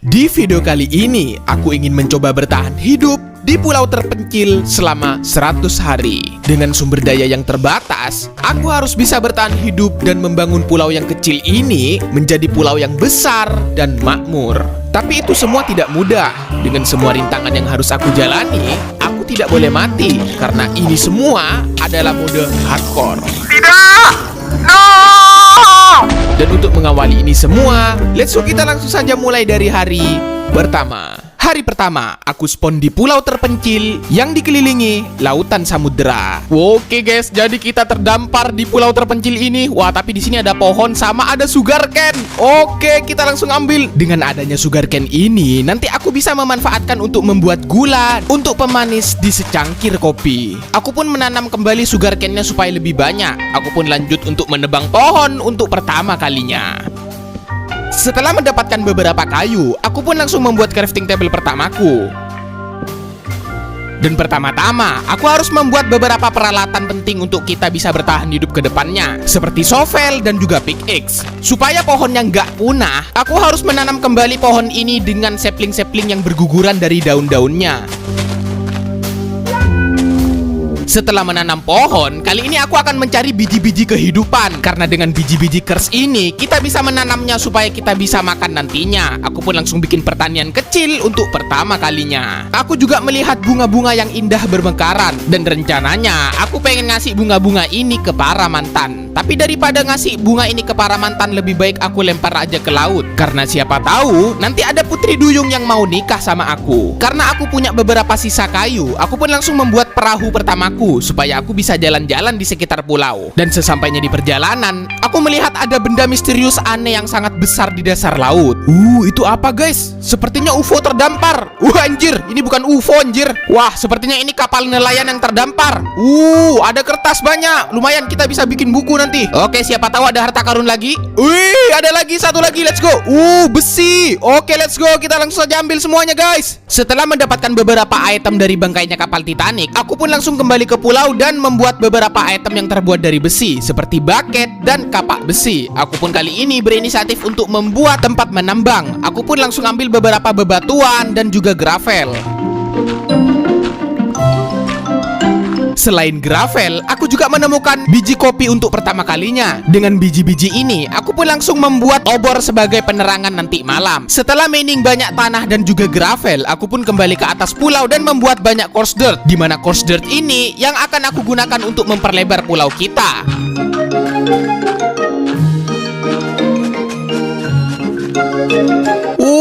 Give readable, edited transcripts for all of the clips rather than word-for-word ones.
Di video kali ini, aku ingin mencoba bertahan hidup di pulau terpencil selama 100 hari. Dengan sumber daya yang terbatas, aku harus bisa bertahan hidup dan membangun pulau yang kecil ini menjadi pulau yang besar dan makmur. Tapi itu semua tidak mudah. Dengan semua rintangan yang harus aku jalani, aku tidak boleh mati karena ini semua adalah mode hardcore. Tidak! No! Dan untuk mengawali ini semua, let's go kita langsung saja mulai dari hari pertama. Hari pertama, aku spawn di pulau terpencil yang dikelilingi lautan samudera. Oke guys, jadi kita terdampar di pulau terpencil ini. Wah, tapi di sini ada pohon sama ada sugarcane. Oke, kita langsung ambil. Dengan adanya sugarcane ini, nanti aku bisa memanfaatkan untuk membuat gula untuk pemanis di secangkir kopi. Aku pun menanam kembali sugarcane-nya supaya lebih banyak. Aku pun lanjut untuk menebang pohon untuk pertama kalinya. Setelah mendapatkan beberapa kayu, aku pun langsung membuat crafting table pertamaku. Dan pertama-tama, aku harus membuat beberapa peralatan penting untuk kita bisa bertahan hidup ke depannya, seperti shovel dan juga pickaxe. Supaya pohonnya nggak punah, aku harus menanam kembali pohon ini dengan sapling-sapling yang berguguran dari daun-daunnya. Setelah menanam pohon, kali ini aku akan mencari biji-biji kehidupan. Karena dengan biji-biji kers ini, kita bisa menanamnya supaya kita bisa makan nantinya. Aku pun langsung bikin pertanian kecil untuk pertama kalinya. Aku juga melihat bunga-bunga yang indah bermekaran. Dan rencananya, aku pengen ngasih bunga-bunga ini ke para mantan. Tapi daripada ngasih bunga ini ke para mantan, lebih baik aku lempar aja ke laut. Karena siapa tahu, nanti ada putri duyung yang mau nikah sama aku. Karena aku punya beberapa sisa kayu, aku pun langsung membuat perahu pertamaku supaya aku bisa jalan-jalan di sekitar pulau. Dan sesampainya di perjalanan, aku melihat ada benda misterius aneh yang sangat besar di dasar laut. Itu apa guys? Sepertinya UFO terdampar. Anjir, ini bukan UFO anjir. Wah, sepertinya ini kapal nelayan yang terdampar. Ada kertas banyak. Lumayan kita bisa bikin buku nanti. Oke, siapa tahu ada harta karun lagi. Wih, ada lagi, satu lagi, let's go. Besi. Oke, let's go, kita langsung saja ambil semuanya guys. Setelah mendapatkan beberapa item dari bangkainya kapal Titanic, aku pun langsung kembali ke pulau dan membuat beberapa item yang terbuat dari besi seperti bucket dan kapak besi. Aku pun kali ini berinisiatif untuk membuat tempat menambang. Aku pun langsung ambil beberapa bebatuan dan juga gravel. Selain gravel, aku juga menemukan biji kopi untuk pertama kalinya. Dengan biji-biji ini, aku pun langsung membuat obor sebagai penerangan nanti malam. Setelah mining banyak tanah dan juga gravel, aku pun kembali ke atas pulau dan membuat banyak coarse dirt. Di mana coarse dirt ini yang akan aku gunakan untuk memperlebar pulau kita.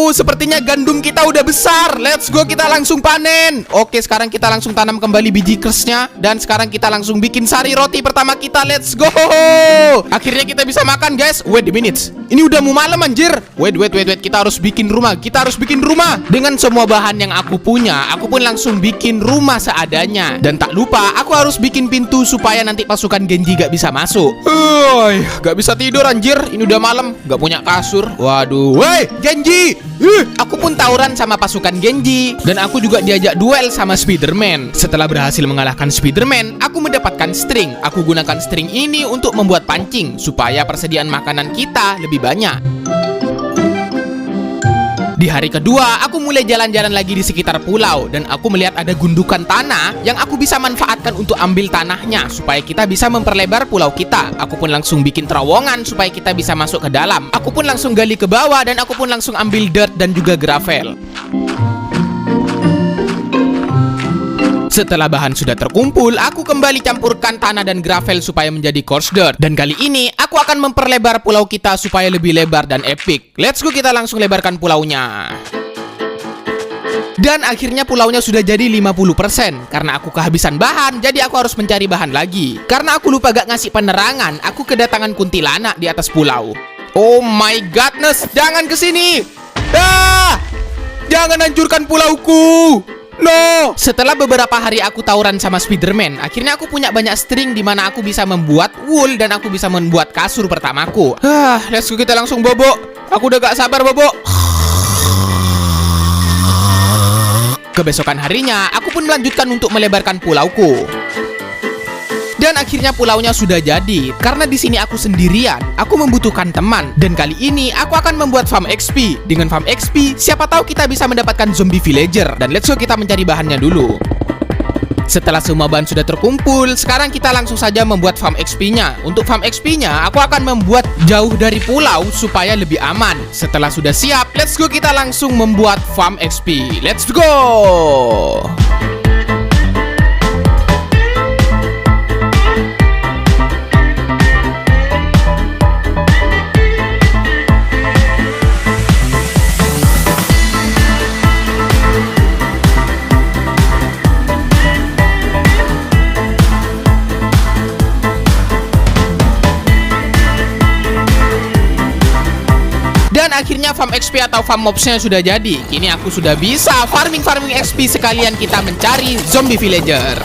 Sepertinya gandum kita udah besar. Let's go, kita langsung panen. Oke, sekarang kita langsung tanam kembali biji kersnya. Dan sekarang kita langsung bikin sari roti pertama kita. Let's go. Akhirnya kita bisa makan guys. Wait a minute, ini udah mau malam anjir. Wait. Kita harus bikin rumah. Dengan semua bahan yang aku punya, aku pun langsung bikin rumah seadanya. Dan tak lupa, aku harus bikin pintu supaya nanti pasukan Genji gak bisa masuk. Gak bisa tidur anjir. Ini udah malam, gak punya kasur. Waduh. Woi, Genji. Aku pun tawuran sama pasukan Genji. Dan aku juga diajak duel sama Spiderman. Setelah berhasil mengalahkan Spiderman, aku mendapatkan string. Aku gunakan string ini untuk membuat pancing supaya persediaan makanan kita lebih banyak. Di hari kedua, aku mulai jalan-jalan lagi di sekitar pulau. Dan aku melihat ada gundukan tanah yang aku bisa manfaatkan untuk ambil tanahnya supaya kita bisa memperlebar pulau kita. Aku pun langsung bikin terowongan supaya kita bisa masuk ke dalam. Aku pun langsung gali ke bawah dan aku pun langsung ambil dirt dan juga gravel. Setelah bahan sudah terkumpul, aku kembali campurkan tanah dan gravel supaya menjadi coarse dirt. Dan kali ini, aku akan memperlebar pulau kita supaya lebih lebar dan epic. Let's go, kita langsung lebarkan pulaunya. Dan akhirnya pulaunya sudah jadi 50%. Karena aku kehabisan bahan, jadi aku harus mencari bahan lagi. Karena aku lupa gak ngasih penerangan, aku kedatangan kuntilanak di atas pulau. Oh my godness, jangan kesini. Jangan hancurkan pulauku. No! Setelah beberapa hari aku tawuran sama Spiderman, akhirnya aku punya banyak string di mana aku bisa membuat wool dan aku bisa membuat kasur pertamaku. Let's go, kita langsung bobo. Aku udah gak sabar bobo. Kebesokan harinya, aku pun melanjutkan untuk melebarkan pulauku. Dan akhirnya pulaunya sudah jadi. Karena di sini aku sendirian, aku membutuhkan teman. Dan kali ini aku akan membuat farm XP. Dengan farm XP, siapa tahu kita bisa mendapatkan zombie villager. Dan let's go kita mencari bahannya dulu. Setelah semua bahan sudah terkumpul, sekarang kita langsung saja membuat farm XP-nya. Untuk farm XP-nya, aku akan membuat jauh dari pulau supaya lebih aman. Setelah sudah siap, let's go kita langsung membuat farm XP. Let's go! Dan akhirnya farm XP atau farm mobsnya sudah jadi. Kini aku sudah bisa farming XP sekalian kita mencari zombie villager.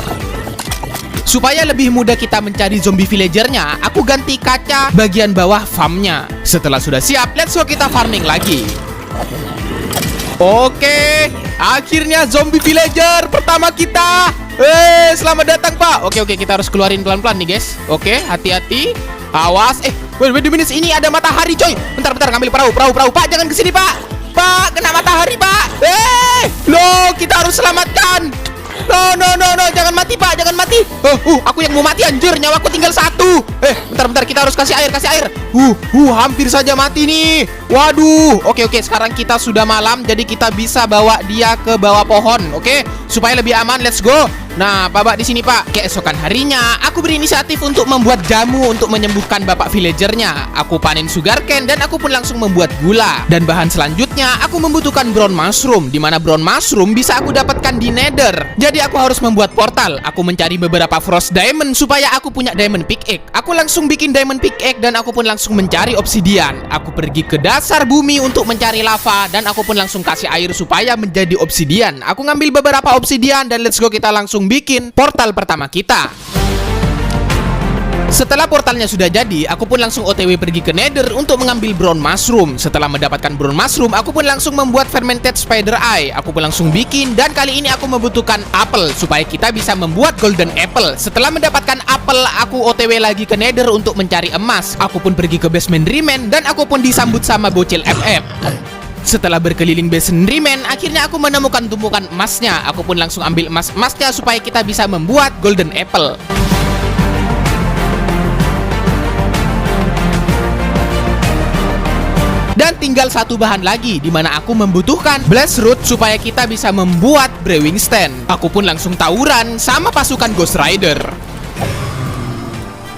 Supaya lebih mudah kita mencari zombie villagernya, aku ganti kaca bagian bawah farmnya. Setelah sudah siap, let's go kita farming lagi. Oke, akhirnya zombie villager pertama kita. Selamat datang Pak. Oke, kita harus keluarin pelan-pelan nih guys. Oke, hati-hati. Awas. Wait a minute, ini ada matahari coy. Bentar, ngambil perahu. Pak, jangan kesini Pak. Pak, kena matahari Pak. No, kita harus selamatkan. No, jangan mati Pak, jangan mati. Aku yang mau mati anjir, nyawaku tinggal 1. Bentar, kita harus kasih air. Hampir saja mati nih. Waduh. Oke, sekarang kita sudah malam, jadi kita bisa bawa dia ke bawah pohon, oke? Supaya lebih aman, let's go. Nah, Bapak di sini Pak. Keesokan harinya, aku berinisiatif untuk membuat jamu untuk menyembuhkan Bapak villagernya. Aku panen sugarcane dan aku pun langsung membuat gula. Dan bahan selanjutnya, aku membutuhkan brown mushroom, di mana brown mushroom bisa aku dapatkan di Nether. Jadi aku harus membuat portal. Aku mencari beberapa frost diamond supaya aku punya diamond pickaxe. Aku langsung bikin diamond pickaxe dan aku pun langsung mencari obsidian. Aku pergi ke dasar bumi untuk mencari lava dan aku pun langsung kasih air supaya menjadi obsidian. Aku ngambil beberapa obsidian dan let's go kita langsung bikin portal pertama kita. Setelah portalnya sudah jadi, aku pun langsung OTW pergi ke Nether untuk mengambil brown mushroom. Setelah mendapatkan brown mushroom, aku pun langsung membuat fermented spider eye. Aku pun langsung bikin dan kali ini aku membutuhkan apel supaya kita bisa membuat golden apple. Setelah mendapatkan apel, aku OTW lagi ke Nether untuk mencari emas. Aku pun pergi ke basement Riemann dan aku pun disambut sama bocil FF. Setelah berkeliling basement Riemann, akhirnya aku menemukan tumpukan emasnya. Aku pun langsung ambil emasnya supaya kita bisa membuat golden apple. Dan tinggal satu bahan lagi, di mana aku membutuhkan blast root supaya kita bisa membuat brewing stand. Aku pun langsung tawuran sama pasukan Ghost Rider.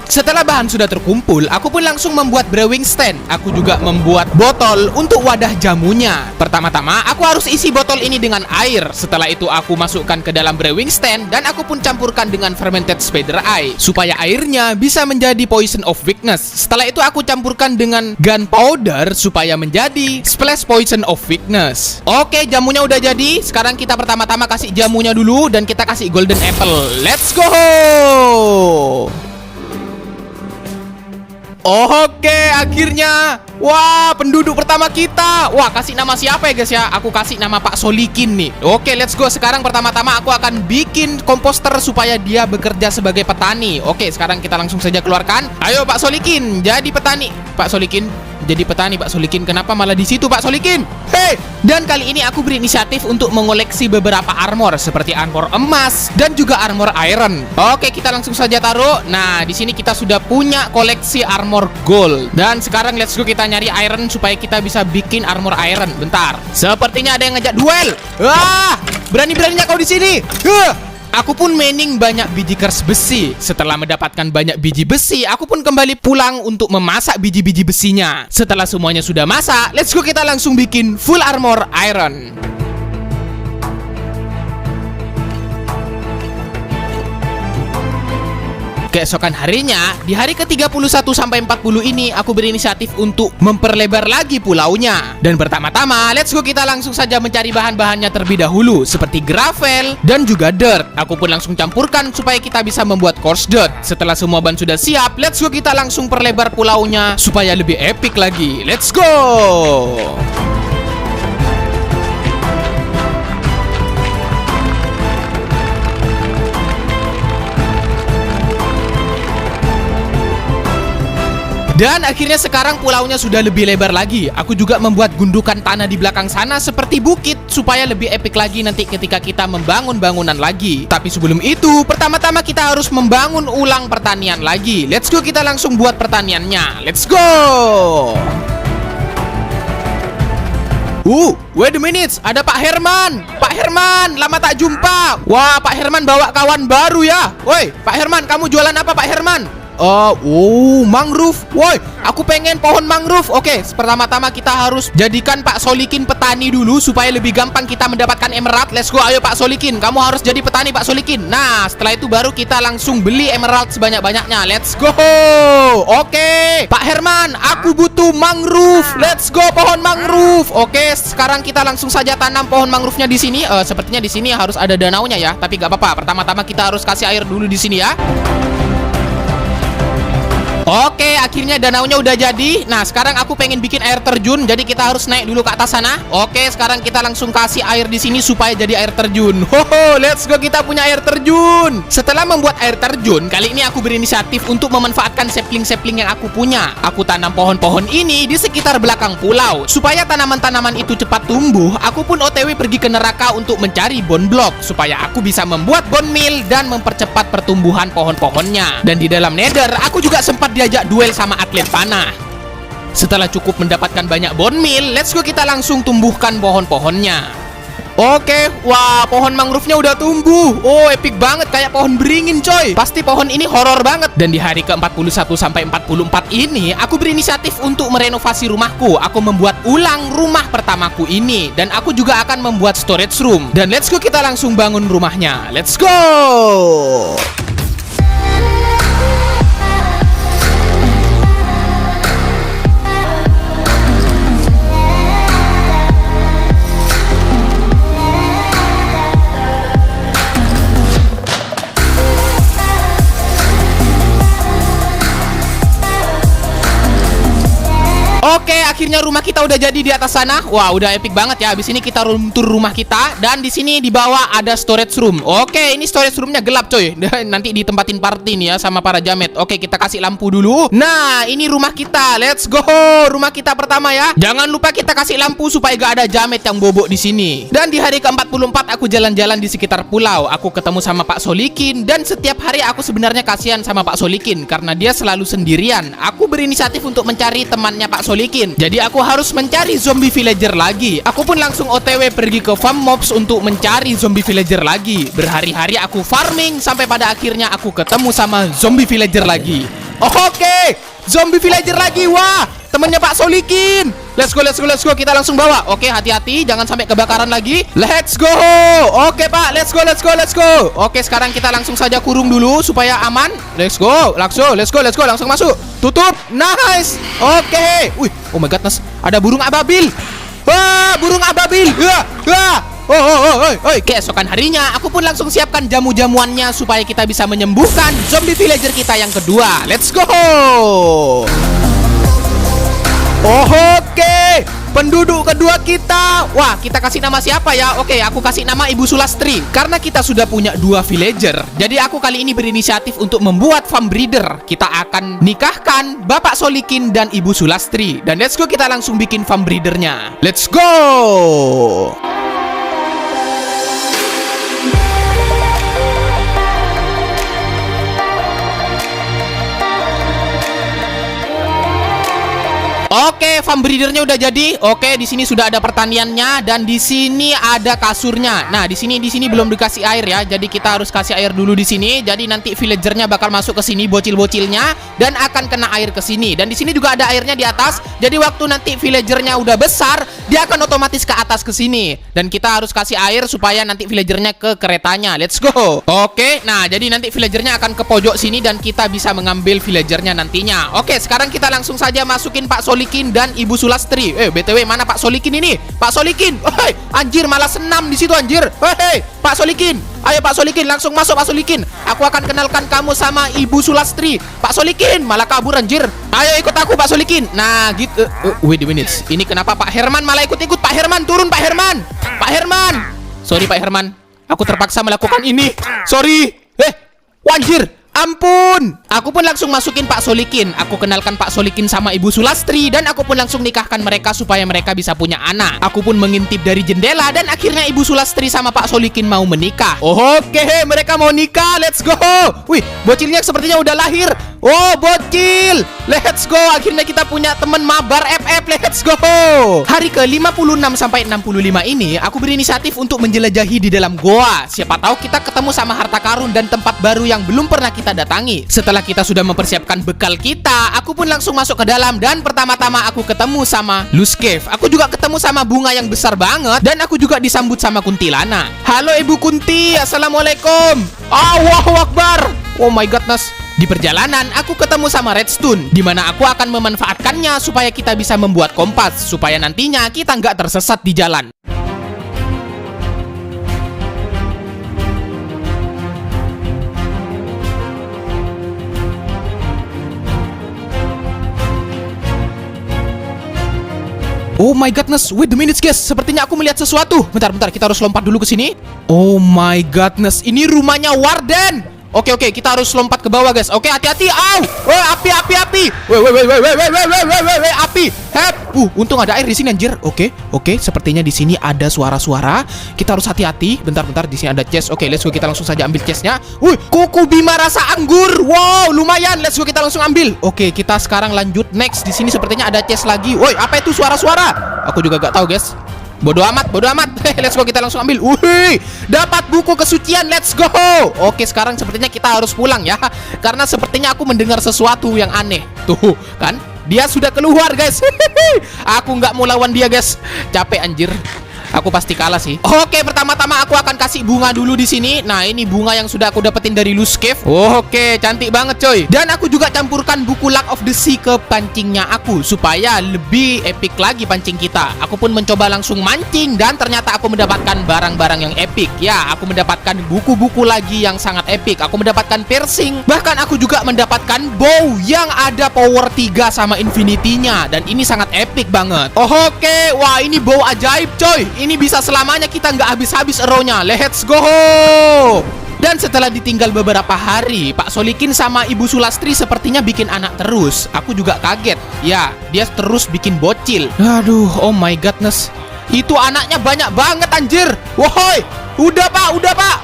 Setelah bahan sudah terkumpul, aku pun langsung membuat brewing stand. Aku juga membuat botol untuk wadah jamunya. Pertama-tama, aku harus isi botol ini dengan air. Setelah itu aku masukkan ke dalam brewing stand dan aku pun campurkan dengan fermented spider eye supaya airnya bisa menjadi poison of weakness. Setelah itu aku campurkan dengan gunpowder supaya menjadi splash poison of weakness. Oke, jamunya udah jadi. Sekarang kita pertama-tama kasih jamunya dulu dan kita kasih golden apple. Let's go! Oke, akhirnya. Wah, penduduk pertama kita. Wah, kasih nama siapa ya guys ya? Aku kasih nama Pak Solikin nih. Oke, let's go. Sekarang pertama-tama aku akan bikin komposter supaya dia bekerja sebagai petani. Oke, sekarang kita langsung saja keluarkan. Ayo Pak Solikin, jadi petani. Pak Solikin, jadi petani Pak Solikin. Kenapa malah di situ Pak Solikin? Hei! Dan kali ini aku berinisiatif untuk mengoleksi beberapa armor seperti armor emas dan juga armor iron. Oke, kita langsung saja taruh. Nah, di sini kita sudah punya koleksi armor gold. Dan sekarang let's go kita nyari iron supaya kita bisa bikin armor iron. Bentar. Sepertinya ada yang ngajak duel. Wah! Berani-beraninya kau di sini. Aku pun mining banyak biji kers besi. Setelah mendapatkan banyak biji besi, aku pun kembali pulang untuk memasak biji-biji besinya. Setelah semuanya sudah masak, let's go kita langsung bikin full armor iron. Keesokan harinya, di hari ke-31 sampai 40 ini, aku berinisiatif untuk memperlebar lagi pulaunya. Dan pertama-tama, let's go kita langsung saja mencari bahan-bahannya terlebih dahulu, seperti gravel dan juga dirt. Aku pun langsung campurkan supaya kita bisa membuat coarse dirt. Setelah semua bahan sudah siap, let's go kita langsung perlebar pulaunya supaya lebih epic lagi. Let's go! Dan akhirnya sekarang pulaunya sudah lebih lebar lagi. Aku juga membuat gundukan tanah di belakang sana seperti bukit supaya lebih epic lagi nanti ketika kita membangun bangunan lagi. Tapi sebelum itu, pertama-tama kita harus membangun ulang pertanian lagi. Let's go, kita langsung buat pertaniannya. Let's go. Wait a minute, ada Pak Herman. Pak Herman, lama tak jumpa. Wah, Pak Herman bawa kawan baru ya. Woi, Pak Herman, kamu jualan apa Pak Herman? Mangrove. Woi, aku pengen pohon mangrove. Oke, pertama-tama kita harus jadikan Pak Solikin petani dulu supaya lebih gampang kita mendapatkan emerald. Let's go, ayo Pak Solikin, kamu harus jadi petani Pak Solikin. Nah, setelah itu baru kita langsung beli emerald sebanyak-banyaknya. Let's go. Oke, Pak Herman, aku butuh mangrove. Let's go, pohon mangrove. Oke, sekarang kita langsung saja tanam pohon mangrove-nya di sini. Sepertinya di sini harus ada danaunya ya, tapi gak apa-apa. Pertama-tama kita harus kasih air dulu di sini ya. Oke, akhirnya danaunya udah jadi. Nah, sekarang aku pengen bikin air terjun, jadi kita harus naik dulu ke atas sana. Oke, sekarang kita langsung kasih air di sini supaya jadi air terjun. Let's go, kita punya air terjun. Setelah membuat air terjun, kali ini aku berinisiatif untuk memanfaatkan sapling-sapling yang aku punya. Aku tanam pohon-pohon ini di sekitar belakang pulau. Supaya tanaman-tanaman itu cepat tumbuh, aku pun OTW pergi ke neraka untuk mencari bone block supaya aku bisa membuat bone meal dan mempercepat pertumbuhan pohon-pohonnya. Dan di dalam nether, aku juga sempat diajak duel sama atlet panah. Setelah cukup mendapatkan banyak bone meal, let's go, kita langsung tumbuhkan pohon-pohonnya. Oke, wah, pohon mangrove-nya udah tumbuh. Oh, epic banget, kayak pohon beringin coy. Pasti pohon ini horor banget. Dan di hari ke-41 sampai 44 ini, aku berinisiatif untuk merenovasi rumahku. Aku membuat ulang rumah pertamaku ini. Dan aku juga akan membuat storage room. Dan let's go, kita langsung bangun rumahnya. Let's go. Oke, akhirnya rumah kita udah jadi di atas sana. Wah, udah epic banget ya. Habis ini kita room tour rumah kita. Dan di sini di bawah ada storage room. Oke, ini storage roomnya gelap coy. Nanti ditempatin party nih ya sama para jamet. Oke, kita kasih lampu dulu. Nah, ini rumah kita. Let's go. Rumah kita pertama ya. Jangan lupa kita kasih lampu supaya gak ada jamet yang bobok di sini. Dan di hari ke-44 aku jalan-jalan di sekitar pulau. Aku ketemu sama Pak Solikin. Dan setiap hari aku sebenarnya kasihan sama Pak Solikin karena dia selalu sendirian. Aku berinisiatif untuk mencari temannya Pak Solikin. Jadi aku harus mencari zombie villager lagi. Aku pun langsung OTW pergi ke farm mobs untuk mencari zombie villager lagi. Berhari-hari aku farming sampai pada akhirnya aku ketemu sama zombie villager lagi. Oke, zombie villager lagi. Wah, temennya Pak Solikin. Let's go, let's go, let's go. Kita langsung bawa. Oke, hati-hati, jangan sampai kebakaran lagi. Let's go. Oke Pak, let's go, let's go, let's go. Oke, sekarang kita langsung saja kurung dulu supaya aman. Let's go, langsung, let's go, let's go. Langsung masuk. Tutup. Nice. Oke. Wih, oh my god, ada burung ababil. Wah, burung ababil. Keesokan harinya, aku pun langsung siapkan jamu-jamuannya supaya kita bisa menyembuhkan zombie villager kita yang kedua. Let's go. Oke, penduduk kedua kita. Wah, kita kasih nama siapa ya? Oke, aku kasih nama Ibu Sulastri. Karena kita sudah punya 2 villager, jadi aku kali ini berinisiatif untuk membuat farm breeder. Kita akan nikahkan Bapak Solikin dan Ibu Sulastri. Dan let's go, kita langsung bikin farm breedernya. Let's go. Oke, farm breedernya udah jadi. Oke, di sini sudah ada pertaniannya dan di sini ada kasurnya. Nah, di sini belum dikasih air ya. Jadi kita harus kasih air dulu di sini. Jadi nanti villagernya bakal masuk ke sini bocil-bocilnya dan akan kena air ke sini. Dan di sini juga ada airnya di atas. Jadi waktu nanti villagernya udah besar, dia akan otomatis ke atas ke sini. Dan kita harus kasih air supaya nanti villagernya ke keretanya. Let's go. Oke, nah jadi nanti villagernya akan ke pojok sini dan kita bisa mengambil villagernya nantinya. Oke, sekarang kita langsung saja masukin Pak Solikin dan Ibu Sulastri. BTW mana Pak Solikin ini? Pak Solikin. Hei, anjir malah senam di situ anjir. Hei, Pak Solikin. Ayo Pak Solikin, langsung masuk Pak Solikin. Aku akan kenalkan kamu sama Ibu Sulastri. Pak Solikin, malah kabur anjir. Ayo ikut aku Pak Solikin. Nah, gitu. Wait a minute. Ini kenapa Pak Herman malah ikut-ikut? Pak Herman, turun Pak Herman. Pak Herman. Sorry Pak Herman. Aku terpaksa melakukan ini. Sorry. Anjir. Ampun. Aku pun langsung masukin Pak Solikin. Aku kenalkan Pak Solikin sama Ibu Sulastri dan aku pun langsung nikahkan mereka supaya mereka bisa punya anak. Aku pun mengintip dari jendela dan akhirnya Ibu Sulastri sama Pak Solikin mau menikah. Oke, mereka mau nikah. Let's go. Wih, bocilnya sepertinya udah lahir. Oh, bocil. Let's go. Akhirnya kita punya teman mabar FF. Let's go. Hari ke-56 sampai 65 ini aku berinisiatif untuk menjelajahi di dalam goa. Siapa tahu kita ketemu sama harta karun dan tempat baru yang belum pernah kita datangi. Setelah kita sudah mempersiapkan bekal kita, aku pun langsung masuk ke dalam dan pertama-tama aku ketemu sama Luskev. Aku juga ketemu sama bunga yang besar banget dan aku juga disambut sama kuntilanak. Halo Ibu Kunti, Assalamualaikum. Allahu Akbar. Oh my godness. Di perjalanan, aku ketemu sama Redstone, di mana aku akan memanfaatkannya supaya kita bisa membuat kompas, supaya nantinya kita nggak tersesat di jalan. Oh my godness, wait a minute guys, sepertinya aku melihat sesuatu. Bentar, kita harus lompat dulu ke sini. Oh my godness, ini rumahnya Warden. Oke, kita harus lompat ke bawah guys. Oke, hati-hati. Au! Oh, api. Weh, api. Help. Untung ada air di sini anjir. Oke, sepertinya di sini ada suara-suara. Kita harus hati-hati. Bentar, di sini ada chest. Oke, let's go, kita langsung saja ambil chestnya. Wih, kuku Bima rasa anggur. Wow, lumayan. Let's go, kita langsung ambil. Oke, kita sekarang lanjut next. Di sini sepertinya ada chest lagi. Woi, apa itu suara-suara? Aku juga gak tahu guys. Bodoh amat. Let's go, kita langsung ambil. Wih, dapat buku kesucian. Let's go. Oke, sekarang sepertinya kita harus pulang ya, karena sepertinya aku mendengar sesuatu yang aneh. Tuh, kan? Dia sudah keluar, guys. Aku nggak mau lawan dia, guys. Capek anjir. Aku pasti kalah sih. Oke, pertama-tama aku akan kasih bunga dulu di sini. Nah, ini bunga yang sudah aku dapetin dari Luskev. Oke, cantik banget coy. Dan aku juga campurkan buku Luck of the Sea ke pancingnya aku supaya lebih epic lagi pancing kita. Aku pun mencoba langsung mancing dan ternyata aku mendapatkan barang-barang yang epic. Ya, aku mendapatkan buku-buku lagi yang sangat epic. Aku mendapatkan piercing. Bahkan aku juga mendapatkan bow yang ada power 3 sama infinity-nya. Dan ini sangat epic banget. Oke, wah ini bow ajaib coy. Ini bisa selamanya kita nggak habis-habis arrow-nya. Let's go. Dan setelah ditinggal beberapa hari, Pak Solikin sama Ibu Sulastri sepertinya bikin anak terus. Aku juga kaget. Ya, dia terus bikin bocil. Aduh, oh my godness. Itu anaknya banyak banget anjir. Woi, udah pak.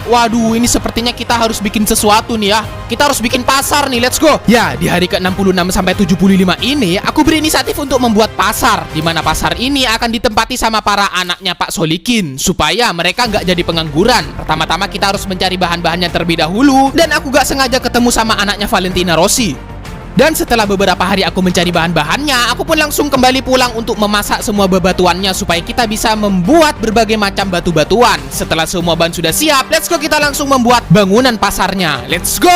Waduh, ini sepertinya kita harus bikin sesuatu nih ya. Kita harus bikin pasar nih, let's go. Ya, di hari ke-66 sampai 75 ini aku berinisiatif untuk membuat pasar, di mana pasar ini akan ditempati sama para anaknya Pak Solikin supaya mereka nggak jadi pengangguran. Pertama-tama kita harus mencari bahan-bahannya terlebih dahulu, dan aku gak sengaja ketemu sama anaknya Valentina Rossi. Dan setelah beberapa hari aku mencari bahan-bahannya, aku pun langsung kembali pulang untuk memasak semua bebatuannya supaya kita bisa membuat berbagai macam batu-batuan. Setelah semua bahan sudah siap, let's go, kita langsung membuat bangunan pasarnya. Let's go!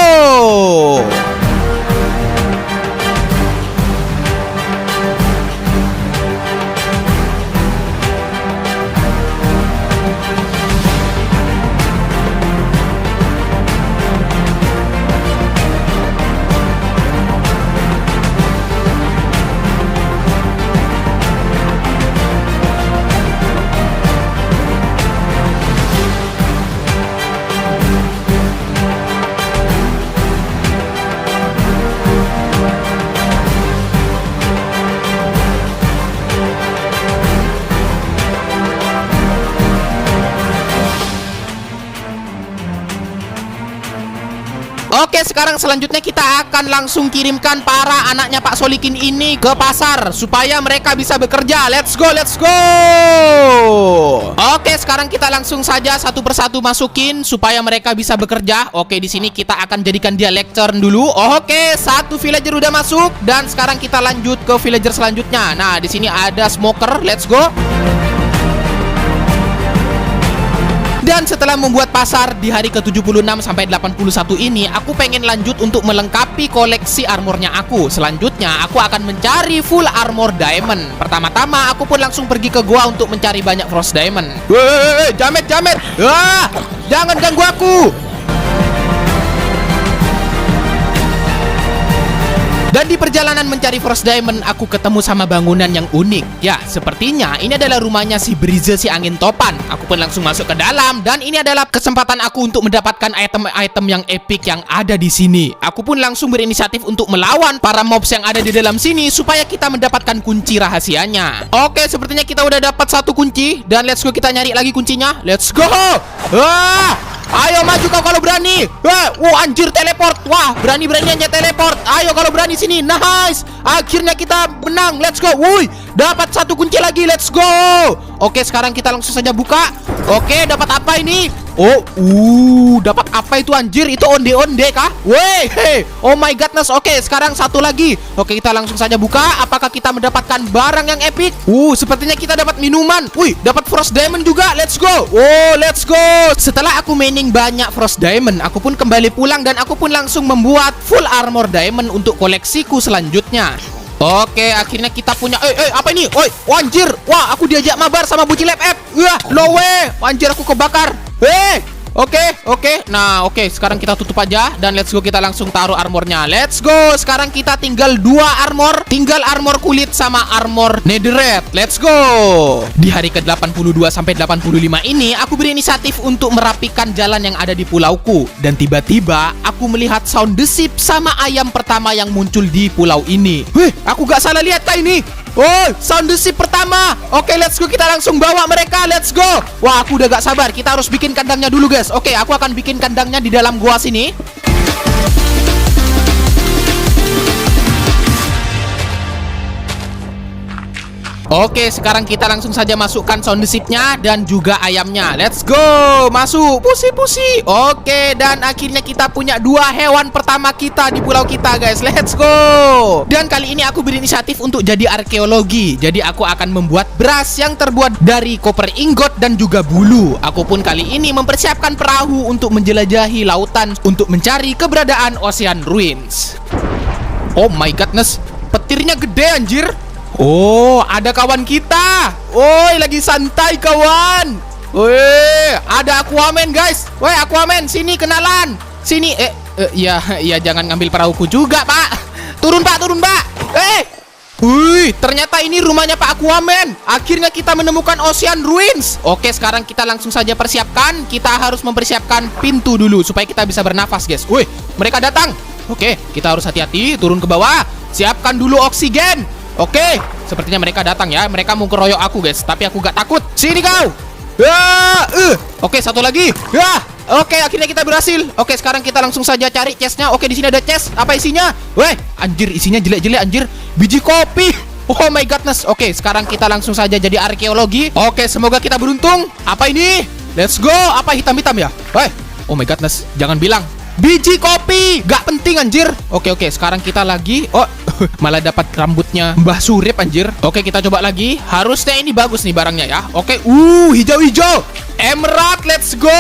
Oke, sekarang selanjutnya kita akan langsung kirimkan para anaknya Pak Solikin ini ke pasar supaya mereka bisa bekerja. Let's go. Oke, sekarang kita langsung saja satu persatu masukin supaya mereka bisa bekerja. Oke, di sini kita akan jadikan dia lecture dulu. Oke, satu villager udah masuk dan sekarang kita lanjut ke villager selanjutnya. Nah, di sini ada smoker. Let's go. Dan setelah membuat pasar di hari ke-76 sampai 81 ini, aku pengen lanjut untuk melengkapi koleksi armornya aku. Selanjutnya, aku akan mencari full armor diamond. Pertama-tama, aku pun langsung pergi ke gua untuk mencari banyak frost diamond. Weh, jamet. Wah, jangan ganggu aku. Dan di perjalanan mencari Frost Diamond, aku ketemu sama bangunan yang unik. Ya, sepertinya ini adalah rumahnya si Breeze si angin topan. Aku pun langsung masuk ke dalam dan ini adalah kesempatan aku untuk mendapatkan item-item yang epic yang ada di sini. Aku pun langsung berinisiatif untuk melawan para mobs yang ada di dalam sini supaya kita mendapatkan kunci rahasianya. Oke, sepertinya kita udah dapat satu kunci dan let's go kita nyari lagi kuncinya. Let's go. Ayo maju kau kalau berani. Anjir teleport. Wah, berani-beraninya teleport. Ayo kalau berani sini. Nice. Akhirnya kita menang. Let's go. Wuih, dapat satu kunci lagi. Let's go. Oke, sekarang kita langsung saja buka. Oke, dapat apa ini? Dapat apa itu anjir? Itu onde-onde kah? Oh my godness. Oke, sekarang satu lagi. Oke, kita langsung saja buka. Apakah kita mendapatkan barang yang epic? Sepertinya kita dapat minuman. Wih, dapat Frost Diamond juga. Let's go. Let's go. Setelah aku mining banyak Frost Diamond, aku pun kembali pulang dan aku pun langsung membuat full armor diamond untuk koleksiku selanjutnya. Oke, akhirnya kita punya apa ini? Anjir. Wah, aku diajak mabar sama Buci Lab App. No way. Anjir, aku kebakar. Oke. Nah, oke, sekarang kita tutup aja dan let's go kita langsung taruh armornya. Let's go. Sekarang kita tinggal 2 armor. Tinggal armor kulit sama armor netherite. Let's go. Di hari ke-82 sampai 85 ini aku berinisiatif untuk merapikan jalan yang ada di pulauku dan tiba-tiba aku melihat sound desip sama ayam pertama yang muncul di pulau ini. Aku gak salah lihat kah ini? Sound desip pertama. Oke, let's go kita langsung bawa mereka. Let's go. Wah, aku udah gak sabar. Kita harus bikin kandangnya dulu, guys. Oke, aku akan bikin kandangnya di dalam gua sini. Oke, sekarang kita langsung saja masukkan sound desipnya dan juga ayamnya. Let's go. Masuk. Pusi. Oke, dan akhirnya kita punya 2 hewan pertama kita di pulau kita, guys. Let's go. Dan kali ini aku berinisiatif untuk jadi arkeologi. Jadi aku akan membuat beras yang terbuat dari koper ingot dan juga bulu. Aku pun kali ini mempersiapkan perahu untuk menjelajahi lautan untuk mencari keberadaan Ocean Ruins. Oh my godness. Petirnya gede anjir. Ada kawan kita. Lagi santai kawan. Ada Aquaman, guys. Aquaman, sini kenalan. Sini. Ya jangan ngambil perahuku juga, Pak. Turun, Pak. Ternyata ini rumahnya Pak Aquaman. Akhirnya kita menemukan Ocean Ruins. Oke, sekarang kita langsung saja persiapkan. Kita harus mempersiapkan pintu dulu supaya kita bisa bernafas, guys. Mereka datang. Oke, kita harus hati-hati turun ke bawah. Siapkan dulu oksigen. Oke, sepertinya mereka datang ya. Mereka mau keroyok aku, guys. Tapi aku gak takut. Sini kau. Oke, satu lagi. Oke, akhirnya kita berhasil. Oke, sekarang kita langsung saja cari chestnya. Oke, di sini ada chest. Apa isinya? Anjir, isinya jelek-jelek anjir. Biji kopi. Oh my godness. Oke, sekarang kita langsung saja jadi arkeologi. Oke, semoga kita beruntung. Apa ini? Let's go. Apa hitam-hitam ya? Oh my godness. Jangan bilang biji kopi. Gak penting anjir. Oke, sekarang kita lagi. Malah dapat rambutnya Mbah Surip anjir. Oke, kita coba lagi. Harusnya ini bagus nih barangnya ya. Oke, hijau-hijau. Emerald, let's go.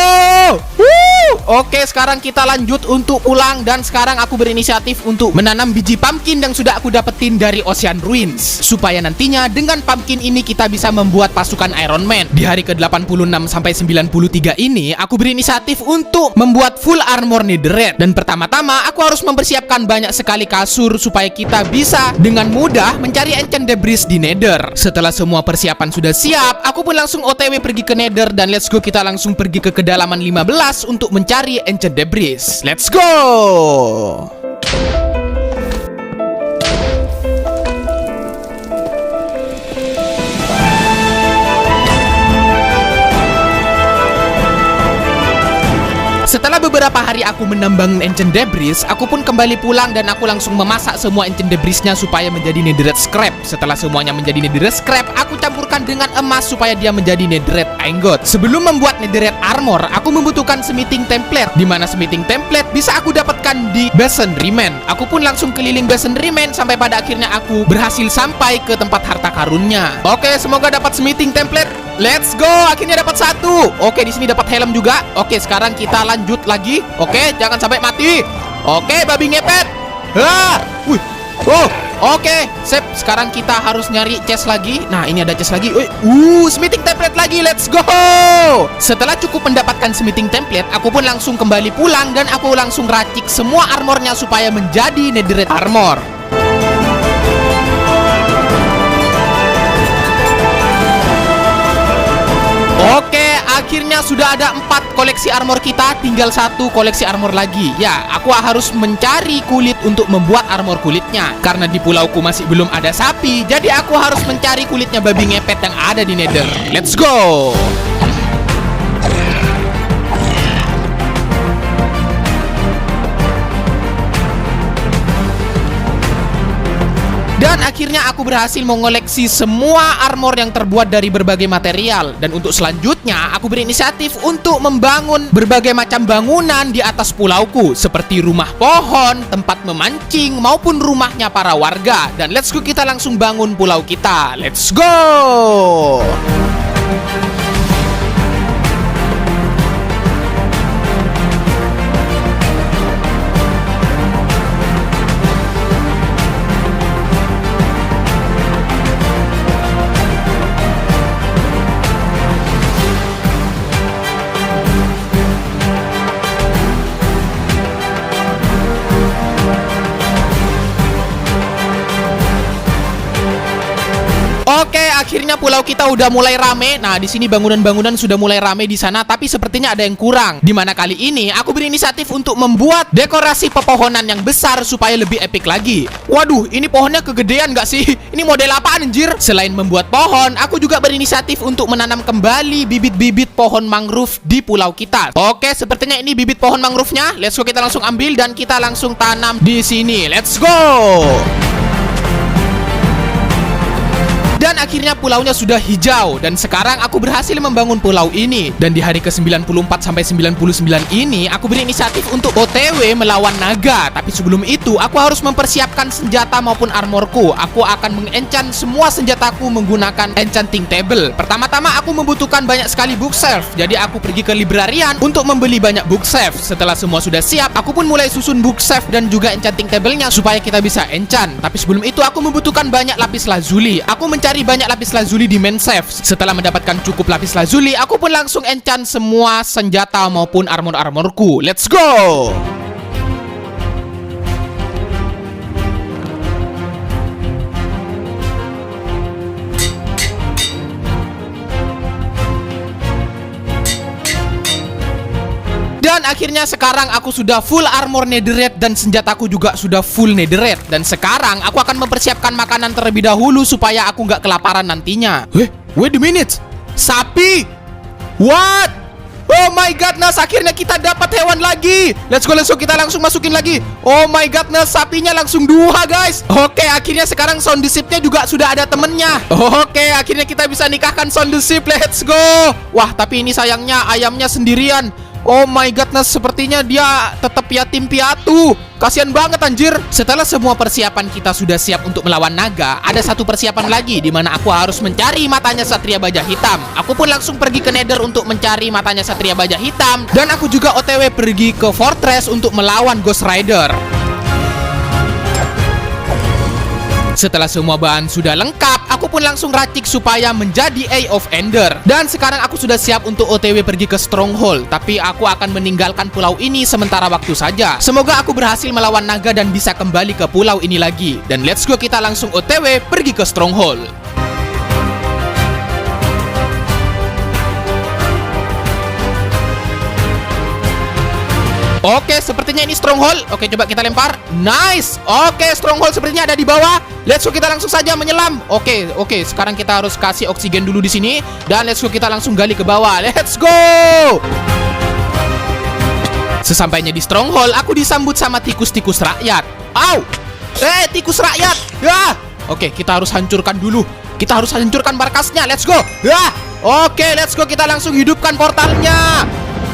Oke, sekarang kita lanjut untuk pulang. Dan sekarang aku berinisiatif untuk menanam biji pumpkin yang sudah aku dapetin dari Ocean Ruins, supaya nantinya dengan pumpkin ini kita bisa membuat pasukan Iron Man. Di hari ke-86 sampai 93 ini aku berinisiatif untuk membuat full armor netherite. Dan pertama-tama aku harus mempersiapkan banyak sekali kasur supaya kita bisa dengan mudah mencari enchant debris di nether. Setelah semua persiapan sudah siap, aku pun langsung OTW pergi ke nether. Dan let's go kita langsung pergi ke kedalaman 15 untuk mencari enchant debris. Let's go. Setelah beberapa hari aku menambang enchant debris, aku pun kembali pulang dan aku langsung memasak semua enchant debrisnya supaya menjadi netherite scrap. Setelah semuanya menjadi netherite scrap, aku campurkan dengan emas supaya dia menjadi netherite ingot. Sebelum membuat netherite armor, aku membutuhkan smithing template, di mana smithing template bisa aku dapatkan di Masonry Man. Aku pun langsung keliling Masonry Man sampai pada akhirnya aku berhasil sampai ke tempat harta karunnya. Oke, semoga dapat smithing template. Let's go, akhirnya dapat satu. Oke, di sini dapat helm juga. Oke, sekarang kita lanjut lagi. Oke, jangan sampai mati. Oke, babi ngepet. Oke, sip. Sekarang kita harus nyari chest lagi. Nah, ini ada chest lagi. Smithing template lagi. Let's go. Setelah cukup mendapatkan smithing template, aku pun langsung kembali pulang dan aku langsung racik semua armornya supaya menjadi netherite armor. Oke, akhirnya sudah ada 4 koleksi armor kita, tinggal 1 koleksi armor lagi. Ya, aku harus mencari kulit untuk membuat armor kulitnya. Karena di pulauku masih belum ada sapi, jadi aku harus mencari kulitnya babi ngepet yang ada di Nether. Let's go! Dan akhirnya aku berhasil mengoleksi semua armor yang terbuat dari berbagai material. Dan untuk selanjutnya, aku berinisiatif untuk membangun berbagai macam bangunan di atas pulauku, seperti rumah pohon, tempat memancing, maupun rumahnya para warga. Dan let's go, kita langsung bangun pulau kita. Let's go! Oke, akhirnya pulau kita udah mulai rame. Nah, di sini bangunan-bangunan sudah mulai rame di sana, tapi sepertinya ada yang kurang. Dimana kali ini aku berinisiatif untuk membuat dekorasi pepohonan yang besar supaya lebih epic lagi. Waduh, ini pohonnya kegedean gak sih? Ini model apaan anjir? Selain membuat pohon, aku juga berinisiatif untuk menanam kembali bibit-bibit pohon mangrove di pulau kita. Oke, sepertinya ini bibit pohon mangrove-nya. Let's go, kita langsung ambil dan kita langsung tanam di sini. Let's go! Dan akhirnya pulaunya sudah hijau. Dan sekarang aku berhasil membangun pulau ini. Dan di hari ke-94 sampai 99 ini, aku berinisiatif untuk OTW melawan naga. Tapi sebelum itu, aku harus mempersiapkan senjata maupun armorku. Aku akan mengenchant semua senjataku menggunakan enchanting table. Pertama-tama aku membutuhkan banyak sekali book shelf. Jadi aku pergi ke librarian untuk membeli banyak book shelf. Setelah semua sudah siap, aku pun mulai susun book shelf dan juga enchanting table-nya supaya kita bisa enchant. Tapi sebelum itu, aku membutuhkan banyak lapis lazuli. Aku mencari banyak lapis lazuli di main save. Setelah mendapatkan cukup lapis lazuli, aku pun langsung enchant semua senjata maupun armor-armorku. Let's go! Dan akhirnya sekarang aku sudah full armor netherite dan senjataku juga sudah full netherite. Dan sekarang aku akan mempersiapkan makanan terlebih dahulu supaya aku nggak kelaparan nantinya. Wait a minute. Sapi? What? Oh my godness, akhirnya kita dapat hewan lagi. Let's go, kita langsung masukin lagi. Oh my godness, sapinya langsung 2 guys. Oke, akhirnya sekarang sound the ship-nya juga sudah ada temennya. Oke, akhirnya kita bisa nikahkan sound the ship. Let's go. Wah, tapi ini sayangnya ayamnya sendirian. Oh my godness, sepertinya dia tetap yatim piatu. Kasian banget anjir. Setelah semua persiapan kita sudah siap untuk melawan naga, ada satu persiapan lagi di mana aku harus mencari matanya Satria Baja Hitam. Aku pun langsung pergi ke Nether untuk mencari matanya Satria Baja Hitam. Dan aku juga OTW pergi ke Fortress untuk melawan Ghost Rider. Setelah semua bahan sudah lengkap, aku pun langsung racik supaya menjadi Eye of Ender. Dan sekarang aku sudah siap untuk OTW pergi ke Stronghold. Tapi aku akan meninggalkan pulau ini sementara waktu saja. Semoga aku berhasil melawan naga dan bisa kembali ke pulau ini lagi. Dan let's go, kita langsung OTW pergi ke Stronghold. Oke, sepertinya ini Stronghold. Oke, coba kita lempar. Nice. Oke, Stronghold sepertinya ada di bawah. Let's go, kita langsung saja menyelam. Oke, sekarang kita harus kasih oksigen dulu di sini. Dan let's go, kita langsung gali ke bawah. Let's go. Sesampainya di Stronghold, aku disambut sama tikus-tikus rakyat. Au. Tikus rakyat. Ya. Oke, kita harus hancurkan dulu. Kita harus hancurkan markasnya. Let's go. Ya. Oke, let's go, kita langsung hidupkan portalnya.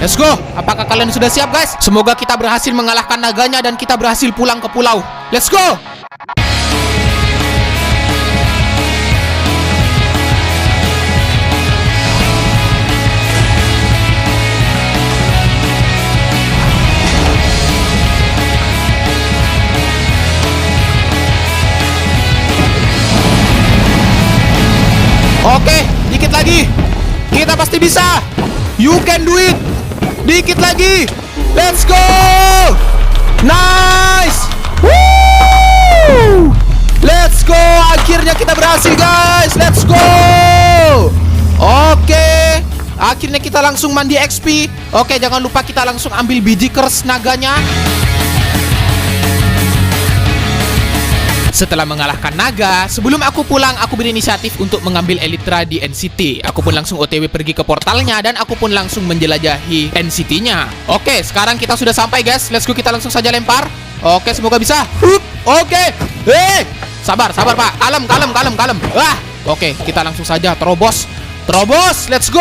Let's go. Apakah kalian sudah siap guys? Semoga kita berhasil mengalahkan naganya dan kita berhasil pulang ke pulau. Let's go. Oke, dikit lagi. Kita pasti bisa. You can do it. Dikit lagi. Let's go. Nice. Woo. Let's go. Akhirnya kita berhasil guys. Let's go. Oke. Akhirnya kita langsung mandi XP. Oke, jangan lupa kita langsung ambil biji curse naganya. Setelah mengalahkan naga, sebelum aku pulang, aku berinisiatif untuk mengambil Elytra di NCT. Aku pun langsung OTW pergi ke portalnya dan aku pun langsung menjelajahi NCT-nya. Oke, sekarang kita sudah sampai, guys. Let's go, kita langsung saja lempar. Oke, semoga bisa. Oke. Sabar, Pak. Kalem. Wah. Oke, kita langsung saja terobos. Let's go.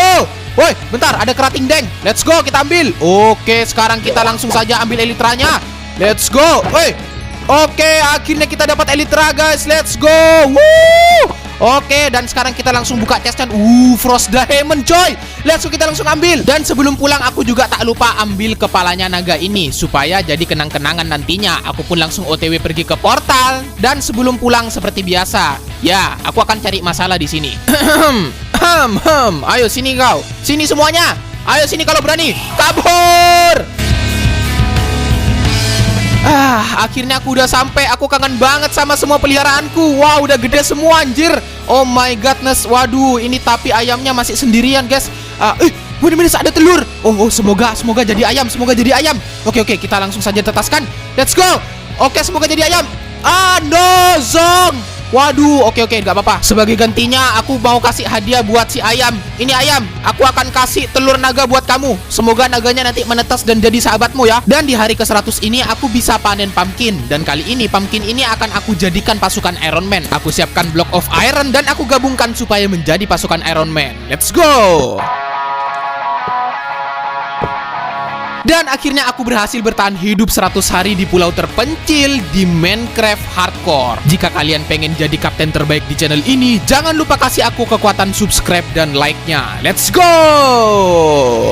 Woi, bentar, ada kerating deng. Let's go, kita ambil. Oke, sekarang kita langsung saja ambil Elytranya. Let's go. Woi. Oke, akhirnya kita dapat Elytra, guys. Let's go. Woo! Oke, dan sekarang kita langsung buka chestnya. Frost Diamond, coy. Let's go, kita langsung ambil. Dan sebelum pulang, aku juga tak lupa ambil kepalanya naga ini supaya jadi kenang-kenangan nantinya. Aku pun langsung OTW pergi ke portal. Dan sebelum pulang seperti biasa, ya, aku akan cari masalah di sini. Ayo sini kau. Sini semuanya. Ayo sini kalau berani. Kabur. Akhirnya aku udah sampai. Aku kangen banget sama semua peliharaanku. Wow, udah gede semua, anjir. Oh my godness. Waduh, ini tapi ayamnya masih sendirian, guys. Bener-bener ada telur. Semoga jadi ayam. Oke, kita langsung saja tetaskan. Let's go. Oke, semoga jadi ayam. No, Zong. Waduh, oke, gak apa-apa. Sebagai gantinya, aku mau kasih hadiah buat si ayam. Ini ayam, aku akan kasih telur naga buat kamu. Semoga naganya nanti menetas dan jadi sahabatmu ya. Dan di hari ke-100 ini, aku bisa panen pumpkin. Dan kali ini, pumpkin ini akan aku jadikan pasukan Iron Man. Aku siapkan block of iron dan aku gabungkan supaya menjadi pasukan Iron Man. Let's go! Dan akhirnya aku berhasil bertahan hidup 100 hari di pulau terpencil di Minecraft Hardcore. Jika kalian pengen jadi kapten terbaik di channel ini, jangan lupa kasih aku kekuatan subscribe dan like-nya. Let's go!